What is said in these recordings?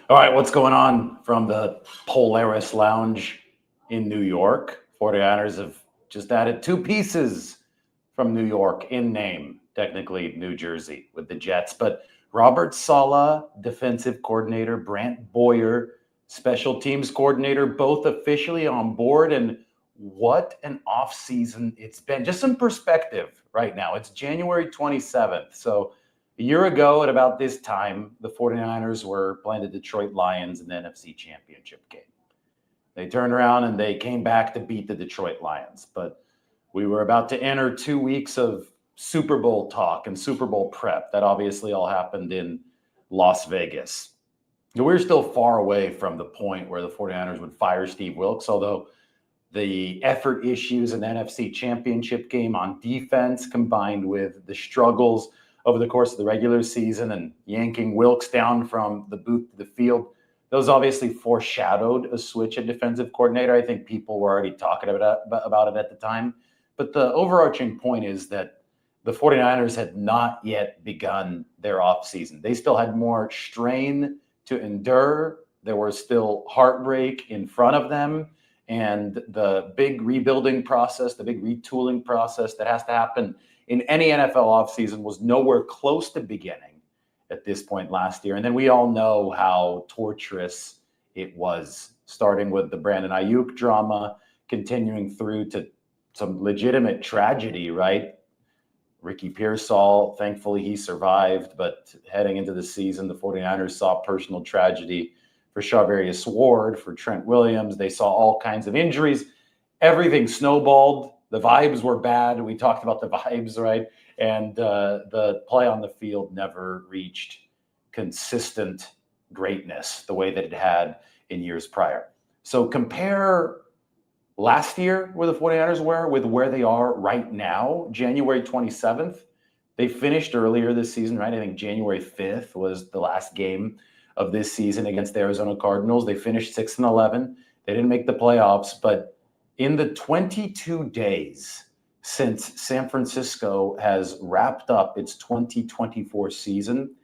All right, what's going on from the Polaris Lounge in New York? 49ers have just added two pieces from New York in name, technically New Jersey with the Jets. But Robert Saleh, defensive coordinator, Brant Boyer, special teams coordinator, both officially on board. And what an offseason it's been. Just some perspective right now. It's January 27th. So a year ago, at about this time, the 49ers were playing the Detroit Lions in the NFC Championship game. They turned around and they came back to beat the Detroit Lions. But we were about to enter 2 weeks of Super Bowl talk and Super Bowl prep. That obviously all happened in Las Vegas. We're still far away from the point where the 49ers would fire Steve Wilks, although the effort issues in the NFC Championship game on defense combined with the struggles over the course of the regular season and yanking Wilks down from the booth to the field, those obviously foreshadowed a switch at defensive coordinator. I think people were already talking about it at the time. But the overarching point is that the 49ers had not yet begun their offseason. They still had more strain to endure. There was still heartbreak in front of them. And the big rebuilding process, the big retooling process that has to happen in any NFL offseason was nowhere close to beginning at this point last year. And then we all know how torturous it was, starting with the Brandon Ayuk drama, continuing through to some legitimate tragedy, right? Ricky Pearsall, thankfully he survived, but heading into the season, the 49ers saw personal tragedy for Charvarius Ward, for Trent Williams. They saw all kinds of injuries. Everything snowballed. The vibes were bad. We talked about the vibes, right? And the play on the field never reached consistent greatness the way that it had in years prior. So compare last year where the 49ers were with where they are right now, January 27th. They finished earlier this season, right? I think January 5th was the last game of this season against the Arizona Cardinals. They finished 6-11. They didn't make the playoffs, but in the 22 days since San Francisco has wrapped up its 2024 season,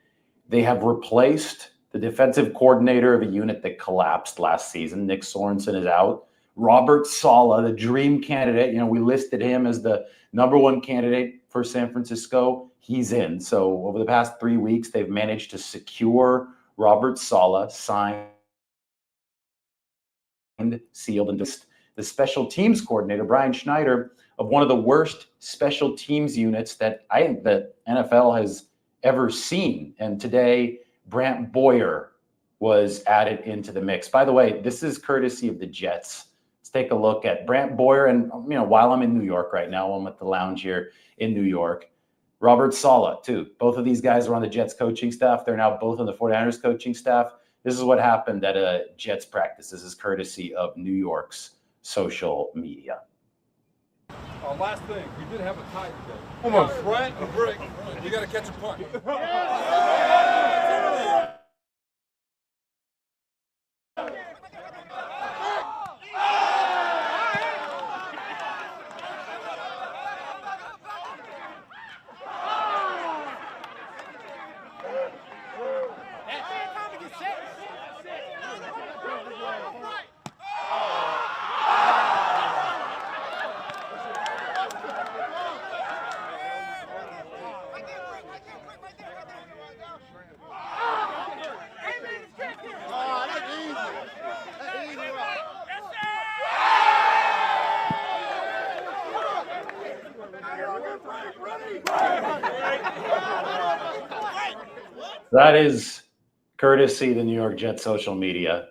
they have replaced the defensive coordinator of a unit that collapsed last season. Nick Sorensen is out. Robert Saleh, the dream candidate, we listed him as the number one candidate for San Francisco. He's in. So over the past 3 weeks, they've managed to secure Robert Saleh, signed, sealed, and just the special teams coordinator, Brian Schneider, of one of the worst special teams units that I think that NFL has ever seen. And today, Brant Boyer was added into the mix. By the way, this is courtesy of the Jets. Let's take a look at Brant Boyer. And, while I'm in New York right now, I'm at the lounge here in New York. Robert Saleh, too. Both of these guys are on the Jets coaching staff. They're now both on the 49ers coaching staff. This is what happened at a Jets practice. This is courtesy of New York's social media. Last thing, we did have a tie today. Almost. Brant, a break. You got to catch a punt. That is courtesy of the New York Jets social media.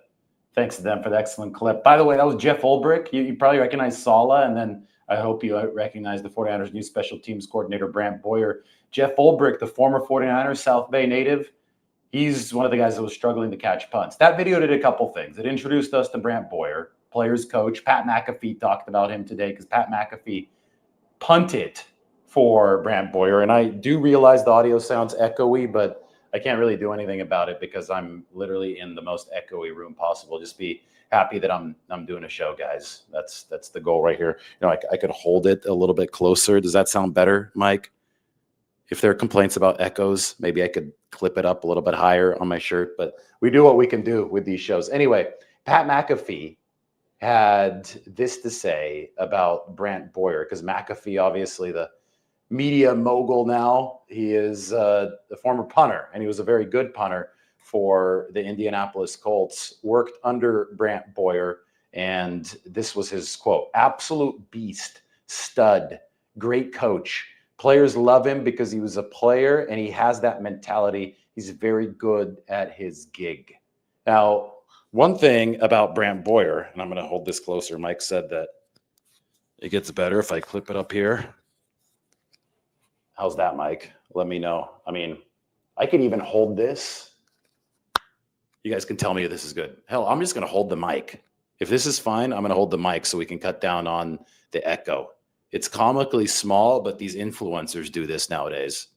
Thanks to them for the excellent clip. By the way, that was Jeff Ulbrich. You probably recognize Saleh, and then I hope you recognize the 49ers' new special teams coordinator, Brant Boyer. Jeff Ulbrich, the former 49ers South Bay native, he's one of the guys that was struggling to catch punts. That video did a couple things. It introduced us to Brant Boyer, players coach. Pat McAfee talked about him today because Pat McAfee punted for Brant Boyer. And I do realize the audio sounds echoey, but I can't really do anything about it because I'm literally in the most echoey room possible. Just be happy that I'm doing a show, guys. That's the goal right here. I could hold it a little bit closer. Does that sound better, Mike? If there are complaints about echoes, maybe I could clip it up a little bit higher on my shirt, but we do what we can do with these shows. Anyway, Pat McAfee had this to say about Brant Boyer, because McAfee, obviously the media mogul now, he is a former punter, and he was a very good punter for the Indianapolis Colts, worked under Brant Boyer, and this was his quote: "Absolute beast, stud, great coach. Players love him because he was a player and he has that mentality. He's very good at his gig." Now, one thing about Brant Boyer, and I'm going to hold this closer. Mike said that it gets better if I clip it up here. How's that, Mike? Let me know. I mean, I can even hold this. You guys can tell me if this is good. Hell, I'm just going to hold the mic. If this is fine, I'm going to hold the mic so we can cut down on the echo. It's comically small, but these influencers do this nowadays.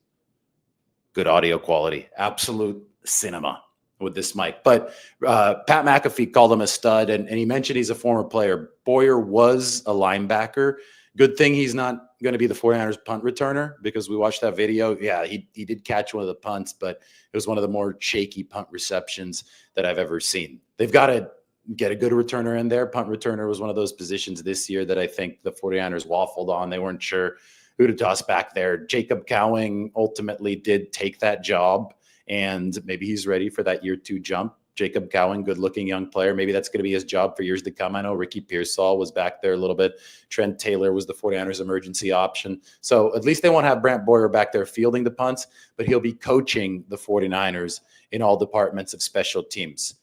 Good audio quality. Absolute cinema with this mic. But Pat McAfee called him a stud, and he mentioned he's a former player. Boyer was a linebacker. Good thing he's not going to be the 49ers punt returner, because we watched that video. Yeah, he did catch one of the punts, but it was one of the more shaky punt receptions that I've ever seen. They've got to get a good returner in there. Punt returner was one of those positions this year that I think the 49ers waffled on. They weren't sure who to toss back there. Jacob Cowing ultimately did take that job, and maybe he's ready for that year 2 jump. Jacob Cowing, good-looking young player. Maybe that's going to be his job for years to come. I know Ricky Pearsall was back there a little bit. Trent Taylor was the 49ers emergency option. So at least they won't have Brant Boyer back there fielding the punts, but he'll be coaching the 49ers in all departments of special teams.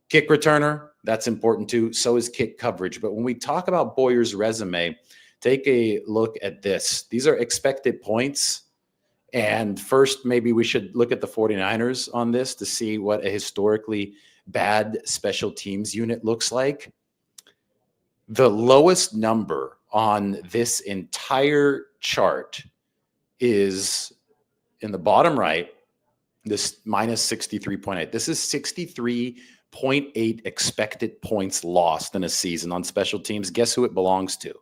Kick returner, that's important too. So is kick coverage. But when we talk about Boyer's resume, take a look at this. These are expected points. And first, maybe we should look at the 49ers on this to see what a historically bad special teams unit looks like. The lowest number on this entire chart is in the bottom right, this minus 63.8. This is 63.8 expected points lost in a season on special teams. Guess who it belongs to?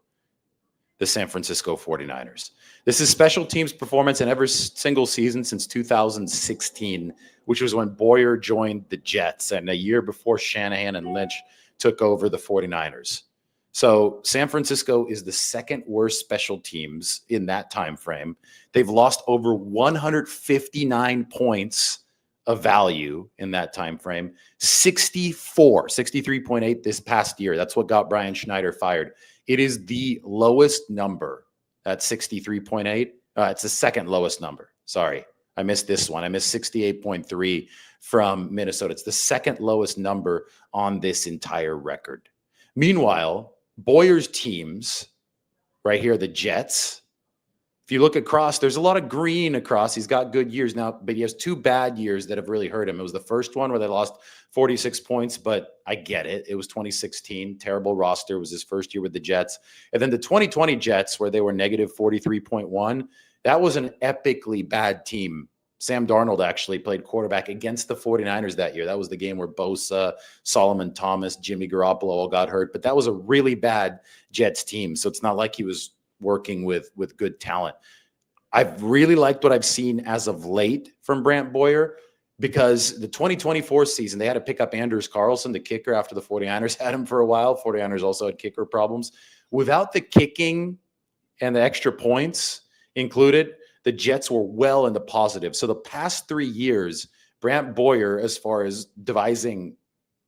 The San Francisco 49ers. This is special teams performance in every single season since 2016, which was when Boyer joined the Jets and a year before Shanahan and Lynch took over the 49ers. So San Francisco is the second worst special teams in that time frame. They've lost over 159 points of value in that time frame. 63.8 this past year. That's what got Brian Schneider fired. It is the lowest number at 63.8. It's the second lowest number. Sorry, I missed this one. I missed 68.3 from Minnesota. It's the second lowest number on this entire record. Meanwhile, Boyer's teams, right here, the Jets, if you look across, there's a lot of green across. He's got good years now, but he has 2 bad years that have really hurt him. It was the first one where they lost 46 points, but I get it. It was 2016. Terrible roster. It was his first year with the Jets. And then the 2020 Jets, where they were negative 43.1, that was an epically bad team. Sam Darnold actually played quarterback against the 49ers that year. That was the game where Bosa, Solomon Thomas, Jimmy Garoppolo all got hurt. But that was a really bad Jets team. So it's not like he was working with good talent. I've really liked what I've seen as of late from Brant Boyer, because the 2024 season, they had to pick up Anders Carlson, the kicker, after the 49ers had him for a while. 49ers also had kicker problems. Without the kicking and the extra points included, the Jets were well in the positive. So the past 3 years, Brant Boyer, as far as devising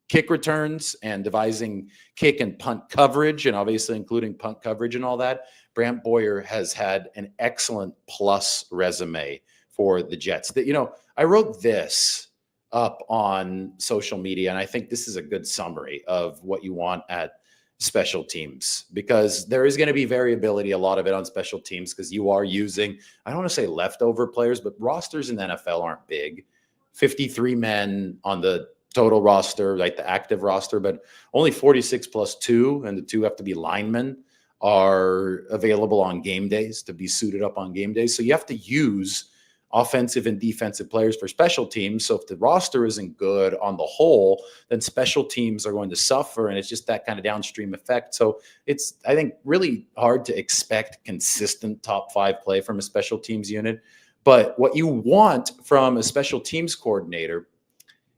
kick returns and devising kick and punt coverage, and obviously including punt coverage and all that, Brant Boyer has had an excellent plus resume for the Jets. That, you know, I wrote this up on social media, and I think this is a good summary of what you want at special teams, because there is going to be variability, a lot of it on special teams, because you are using, I don't want to say leftover players, but rosters in the NFL aren't big. 53 men on the total roster, like the active roster, but only 46 plus 2, and the 2 have to be linemen, are available on game days to be suited up on game days. So you have to use offensive and defensive players for special teams. So if the roster isn't good on the whole, then special teams are going to suffer, and it's just that kind of downstream effect. So it's, I think, really hard to expect consistent top 5 play from a special teams unit. But what you want from a special teams coordinator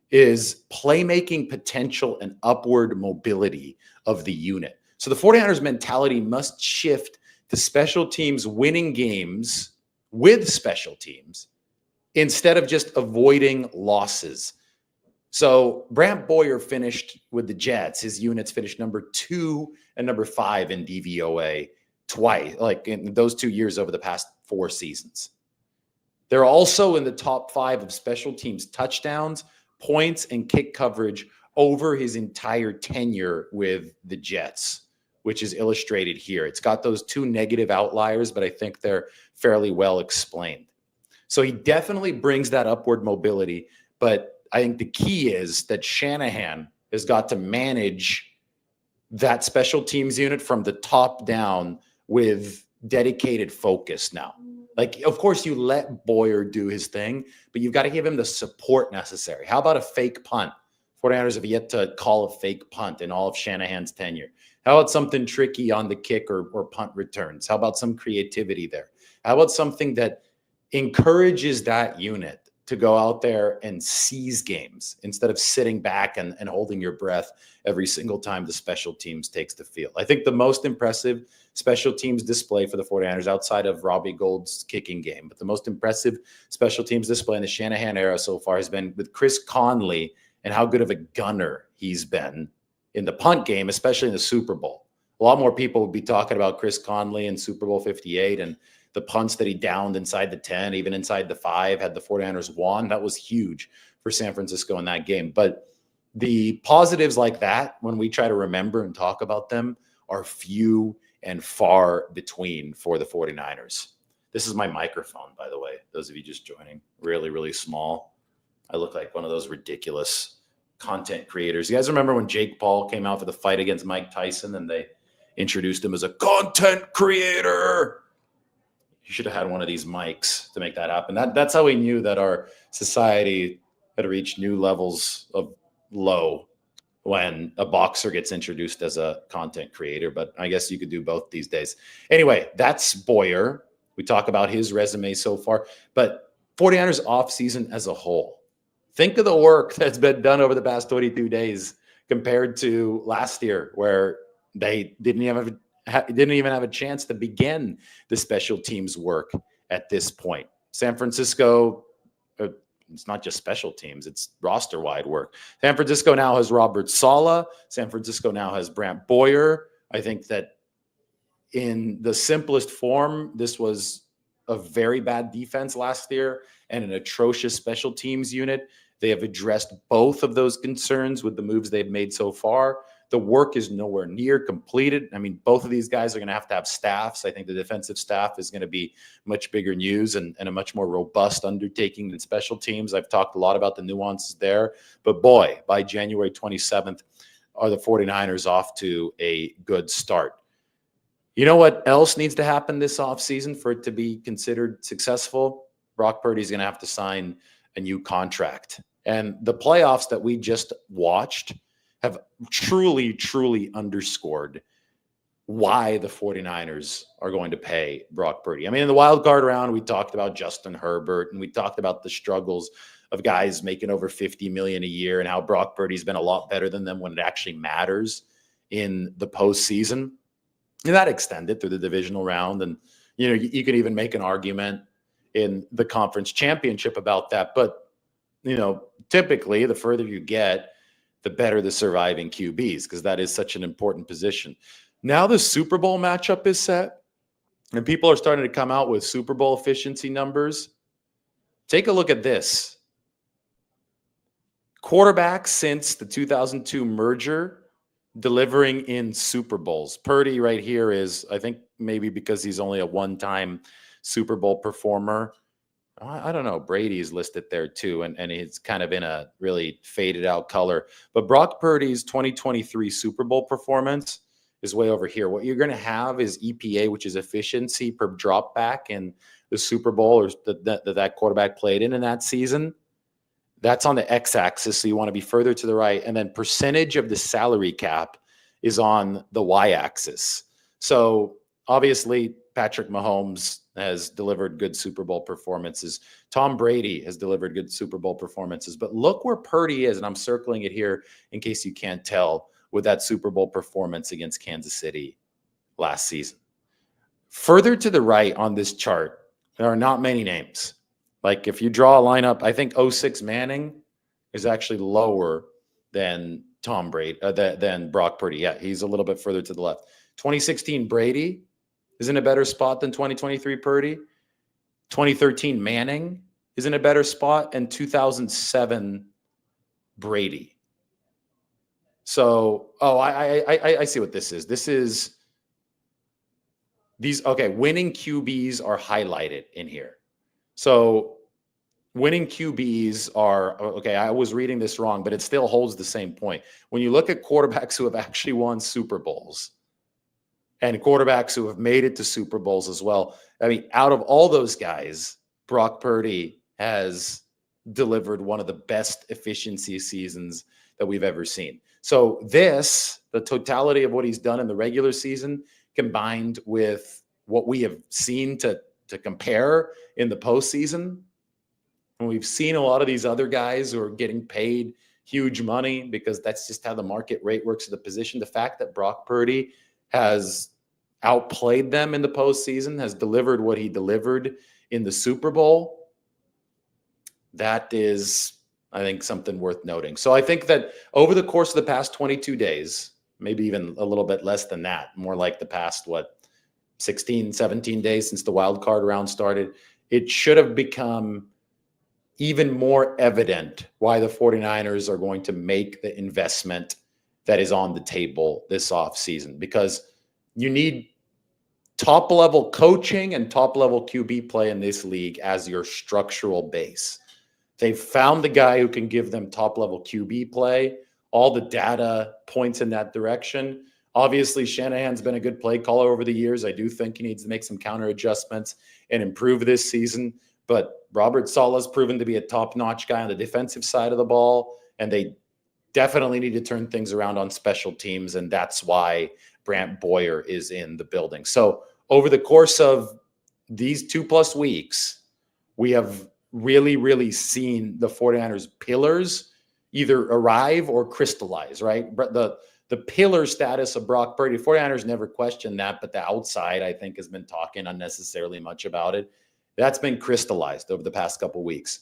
is playmaking potential and upward mobility of the unit. So the 49ers mentality must shift to special teams winning games with special teams instead of just avoiding losses. So Brant Boyer finished with the Jets. His units finished number 2 and number 5 in DVOA twice, like in those 2 years over the past 4 seasons. They're also in the top 5 of special teams touchdowns, points, and kick coverage over his entire tenure with the Jets, which is illustrated here. It's got those 2 negative outliers, but I think they're fairly well explained. So he definitely brings that upward mobility, but I think the key is that Shanahan has got to manage that special teams unit from the top down with dedicated focus now. Like, of course, you let Boyer do his thing, but you've got to give him the support necessary. How about a fake punt? 49ers have yet to call a fake punt in all of Shanahan's tenure. How about something tricky on the kick or punt returns? How about some creativity there? How about something that encourages that unit to go out there and seize games instead of sitting back and holding your breath every single time the special teams takes the field? I think the most impressive special teams display for the 49ers outside of Robbie Gould's kicking game, but the most impressive special teams display in the Shanahan era so far has been with Chris Conley and how good of a gunner he's been in the punt game, especially in the Super Bowl. A lot more people would be talking about Chris Conley in Super Bowl 58 and the punts that he downed inside the 10, even inside the 5, had the 49ers won. That was huge for San Francisco in that game. But the positives like that, when we try to remember and talk about them, are few and far between for the 49ers. This is my microphone, by the way. Those of you just joining, really, really small. I look like one of those ridiculous content creators. You guys remember when Jake Paul came out for the fight against Mike Tyson and they introduced him as a content creator? You should have had one of these mics to make that happen. That's how we knew that our society had reached new levels of low when a boxer gets introduced as a content creator. But I guess you could do both these days. Anyway, that's Boyer. We talk about his resume so far. But 49ers offseason as a whole. Think of the work that's been done over the past 22 days compared to last year where they didn't even have a chance to begin the special teams work at this point. San Francisco, it's not just special teams, it's roster-wide work. San Francisco now has Robert Saleh. San Francisco now has Brant Boyer. I think that in the simplest form, this was a very bad defense last year and an atrocious special teams unit. They have addressed both of those concerns with the moves they've made so far. The work is nowhere near completed. I mean, both of these guys are going to have staffs. I think the defensive staff is going to be much bigger news and a much more robust undertaking than special teams. I've talked a lot about the nuances there. But boy, by January 27th, are the 49ers off to a good start. You know what else needs to happen this offseason for it to be considered successful? Brock Purdy is going to have to sign a new contract. And the playoffs that we just watched have truly, truly underscored why the 49ers are going to pay Brock Purdy. I mean, in the wild card round, we talked about Justin Herbert and we talked about the struggles of guys making over $50 million a year and how Brock Purdy's been a lot better than them when it actually matters in the postseason. And that extended through the divisional round. And, you know, you could even make an argument in the conference championship about that. But, you know, typically the further you get, the better the surviving QBs, because that is such an important position. Now the Super Bowl matchup is set, and people are starting to come out with Super Bowl efficiency numbers. Take a look at this. Quarterbacks since the 2002 merger delivering in Super Bowls. Purdy right here is, I think maybe because he's only a one-time Super Bowl performer, I don't know. Brady's listed there too, and he's kind of in a really faded out color. But Brock Purdy's 2023 Super Bowl performance is way over here. What you're going to have is EPA, which is efficiency per drop back in the Super Bowl or that quarterback played in that season. That's on the x-axis, so you want to be further to the right. And then percentage of the salary cap is on the y-axis. So obviously, Patrick Mahomes has delivered good Super Bowl performances. Tom Brady has delivered good Super Bowl performances. But look where Purdy is, and I'm circling it here in case you can't tell, with that Super Bowl performance against Kansas City last season. Further to the right on this chart, there are not many names. Like if you draw a lineup, I think 06 Manning is actually lower than Tom Brady, than Brock Purdy. Yeah, he's a little bit further to the left. 2016 Brady is in a better spot than 2023 Purdy. 2013 Manning is in a better spot, and 2007 Brady. So, I see what this is. This is these. Okay, winning QBs are highlighted in here. So, winning QBs are okay. I was reading this wrong, but it still holds the same point. When you look at quarterbacks who have actually won Super Bowls, and quarterbacks who have made it to Super Bowls as well. I mean, out of all those guys, Brock Purdy has delivered one of the best efficiency seasons that we've ever seen. So the totality of what he's done in the regular season, combined with what we have seen to compare in the postseason, and we've seen a lot of these other guys who are getting paid huge money because that's just how the market rate works at the position. The fact that Brock Purdy has outplayed them in the postseason, has delivered what he delivered in the Super Bowl, that is, I think, something worth noting. So I think that over the course of the past 22 days, maybe even a little bit less than that, more like the past, 16, 17 days since the wild card round started, it should have become even more evident why the 49ers are going to make the investment that is on the table this offseason, because you need top-level coaching and top-level QB play in this league as your structural base. They've found the guy who can give them top-level QB play. All the data points in that direction. Obviously, Shanahan's been a good play caller over the years. I do think he needs to make some counter adjustments and improve this season. But Robert Saleh has proven to be a top-notch guy on the defensive side of the ball, and they definitely need to turn things around on special teams, and that's why Brant Boyer is in the building. So over the course of these 2+ weeks, we have really seen the 49ers pillars either arrive or crystallize, right? The pillar status of Brock Purdy, 49ers never questioned that, but the outside, I think, has been talking unnecessarily much about it. That's been crystallized over the past couple of weeks.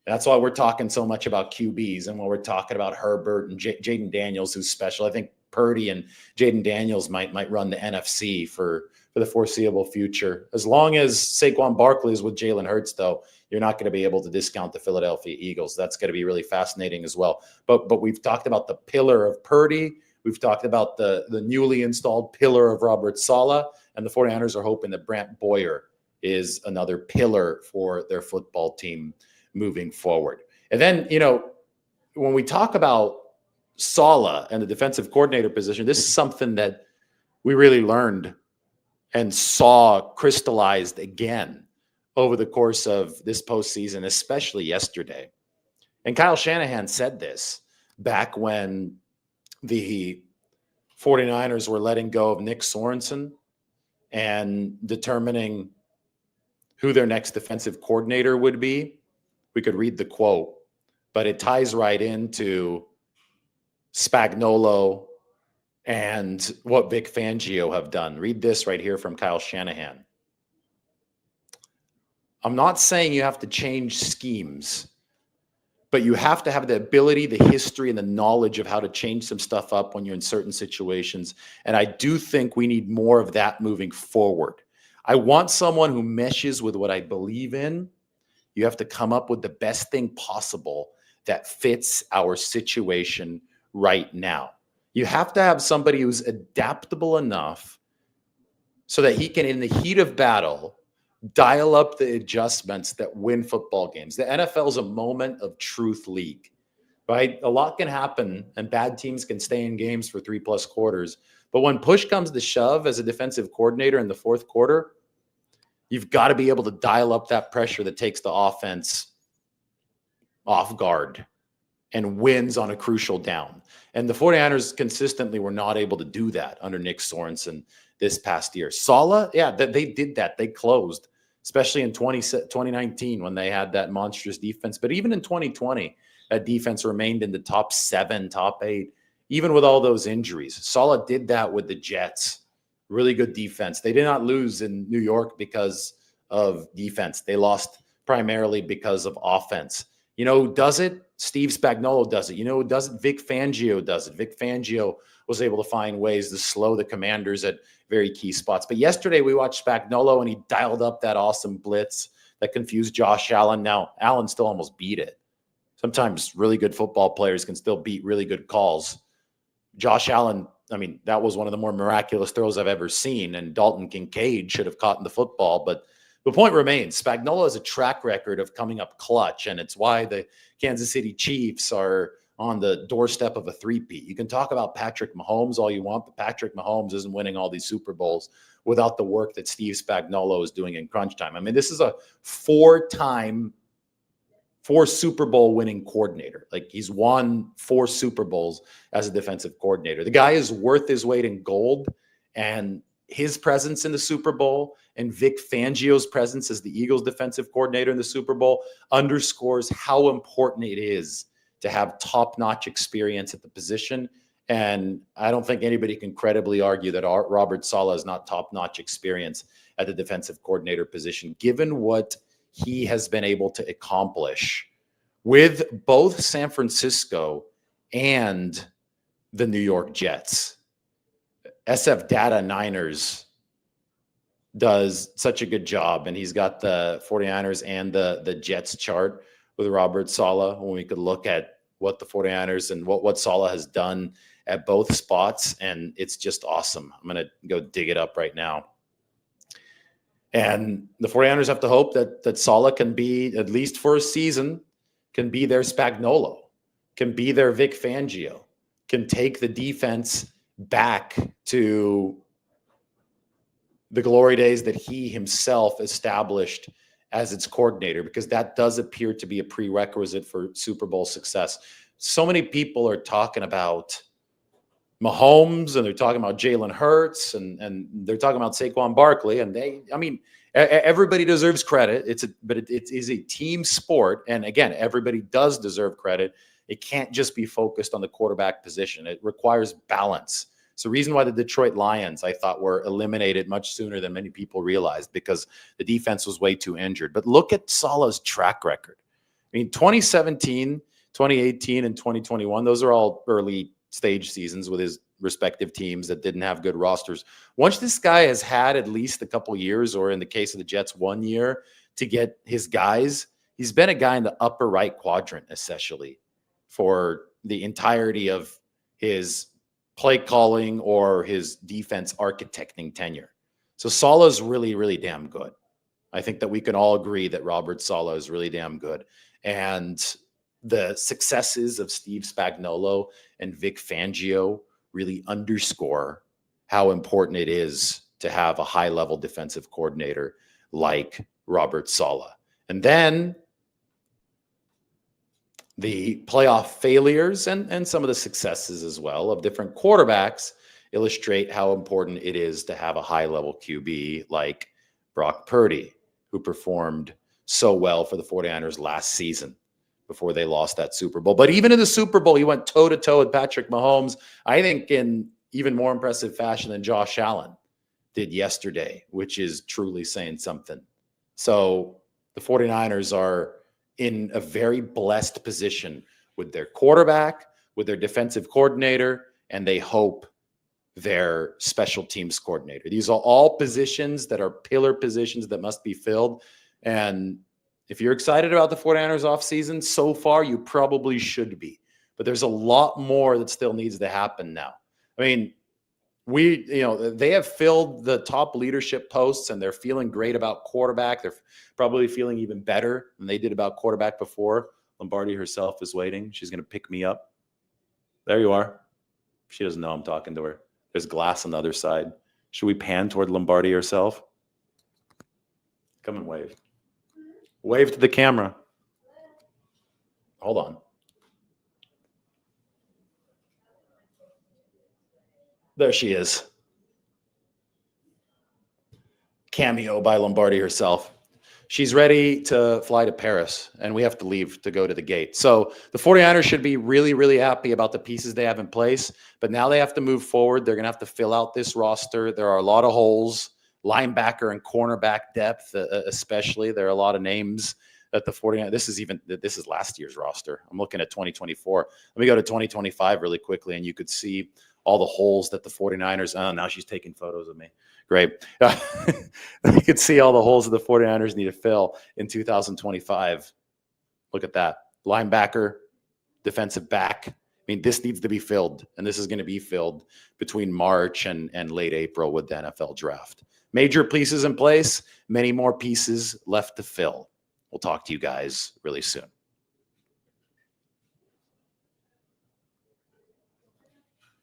That's why we're talking so much about QBs, and when we're talking about Herbert and Jaden Daniels, who's special. I think Purdy and Jaden Daniels might run the NFC for the foreseeable future. As long as Saquon Barkley is with Jalen Hurts, though, you're not going to be able to discount the Philadelphia Eagles. That's going to be really fascinating as well. But we've talked about the pillar of Purdy. We've talked about the newly installed pillar of Robert Saleh, and the 49ers are hoping that Brant Boyer is another pillar for their football team moving forward. And then, when we talk about Saleh and the defensive coordinator position, this is something that we really learned and saw crystallized again over the course of this postseason, especially yesterday. And Kyle Shanahan said this back when the 49ers were letting go of Nick Sorensen and determining who their next defensive coordinator would be. We could read the quote, but it ties right into Spagnuolo and what Vic Fangio have done. Read this right here from Kyle Shanahan. I'm not saying you have to change schemes, but you have to have the ability, the history, and the knowledge of how to change some stuff up when you're in certain situations. And I do think we need more of that moving forward. I want someone who meshes with what I believe in. You have to come up with the best thing possible that fits our situation right now. You have to have somebody who's adaptable enough so that he can, in the heat of battle, dial up the adjustments that win football games. The NFL is a moment of truth league, right? A lot can happen and bad teams can stay in games for 3+ quarters. But when push comes to shove as a defensive coordinator in the fourth quarter, you've got to be able to dial up that pressure that takes the offense off guard and wins on a crucial down. And the 49ers consistently were not able to do that under Nick Sorensen. this past year. Saleh, yeah, they did that. They closed, especially in 2019 when they had that monstrous defense. But even in 2020, that defense remained in the top 7, top 8, even with all those injuries. Saleh did that with the Jets. Really good defense. They did not lose in New York because of defense. They lost primarily because of offense. You know who does it? Steve Spagnuolo does it. You know who does it? Vic Fangio does it. Vic Fangio was able to find ways to slow the Commanders at very key spots. But yesterday we watched Spagnuolo, and he dialed up that awesome blitz that confused Josh Allen. Now, Allen still almost beat it. Sometimes really good football players can still beat really good calls. Josh Allen, I mean, that was one of the more miraculous throws I've ever seen, and Dalton Kincaid should have caught in the football. But the point remains, Spagnuolo has a track record of coming up clutch, and it's why the Kansas City Chiefs are on the doorstep of a three-peat. You can talk about Patrick Mahomes all you want, but Patrick Mahomes isn't winning all these Super Bowls without the work that Steve Spagnuolo is doing in crunch time. I mean, this is a 4 Super Bowl winning coordinator. Like, he's won 4 Super Bowls as a defensive coordinator. The guy is worth his weight in gold, and his presence in the Super Bowl and Vic Fangio's presence as the Eagles defensive coordinator in the Super Bowl underscores how important it is to have top-notch experience at the position. And I don't think anybody can credibly argue that Robert Saleh is not top-notch experience at the defensive coordinator position, given what he has been able to accomplish with both San Francisco and the New York Jets. SF Data Niners does such a good job, and he's got the 49ers and the Jets chart with Robert Saleh, when we could look at what the 49ers and what Saleh has done at both spots, and it's just awesome. I'm going to go dig it up right now. And the 49ers have to hope that Saleh can be, at least for a season, can be their Spagnuolo, can be their Vic Fangio, can take the defense back to the glory days that he himself established as its coordinator, because that does appear to be a prerequisite for Super Bowl success. So many people are talking about Mahomes, and they're talking about Jalen Hurts, and they're talking about Saquon Barkley, and everybody deserves credit. But it is a team sport, and again, everybody does deserve credit. It can't just be focused on the quarterback position. It requires balance. It's the reason why the Detroit Lions, I thought, were eliminated much sooner than many people realized, because the defense was way too injured. But look at Saleh's track record. I mean, 2017, 2018, and 2021, those are all early stage seasons with his respective teams that didn't have good rosters. Once this guy has had at least a couple years, or in the case of the Jets, 1 year to get his guys, he's been a guy in the upper right quadrant, essentially, for the entirety of his play calling or his defense architecting tenure. So Saleh's really, really damn good. I think that we can all agree that Robert Saleh is really damn good. And the successes of Steve Spagnuolo and Vic Fangio really underscore how important it is to have a high-level defensive coordinator like Robert Saleh. And then the playoff failures and some of the successes as well of different quarterbacks illustrate how important it is to have a high-level QB like Brock Purdy, who performed so well for the 49ers last season before they lost that Super Bowl. But even in the Super Bowl, he went toe-to-toe with Patrick Mahomes, I think in even more impressive fashion than Josh Allen did yesterday, which is truly saying something. So the 49ers are in a very blessed position with their quarterback, with their defensive coordinator, and they hope their special teams coordinator. These are all positions that are pillar positions that must be filled. And if you're excited about the 49ers offseason, so far you probably should be. But there's a lot more that still needs to happen now. I mean, they have filled the top leadership posts, and they're feeling great about quarterback. They're probably feeling even better than they did about quarterback before. Lombardi herself is waiting. She's going to pick me up. There you are. She doesn't know I'm talking to her. There's glass on the other side. Should we pan toward Lombardi herself? Come and wave. Wave to the camera. Hold on. There she is. cameo by Lombardi herself. She's ready to fly to Paris, and we have to leave to go to the gate. So the 49ers should be really, really happy about the pieces they have in place, but now they have to move forward. They're going to have to fill out this roster. There are a lot of holes, linebacker and cornerback depth, especially. There are a lot of names that the 49ers, this is last year's roster. I'm looking at 2024. Let me go to 2025 really quickly, and you could see all the holes that the 49ers, oh, now she's taking photos of me. Great. You could see all the holes that the 49ers need to fill in 2025. Look at that. Linebacker, defensive back. I mean, this needs to be filled, and this is going to be filled between March and late April with the NFL draft. Major pieces in place, many more pieces left to fill. We'll talk to you guys really soon.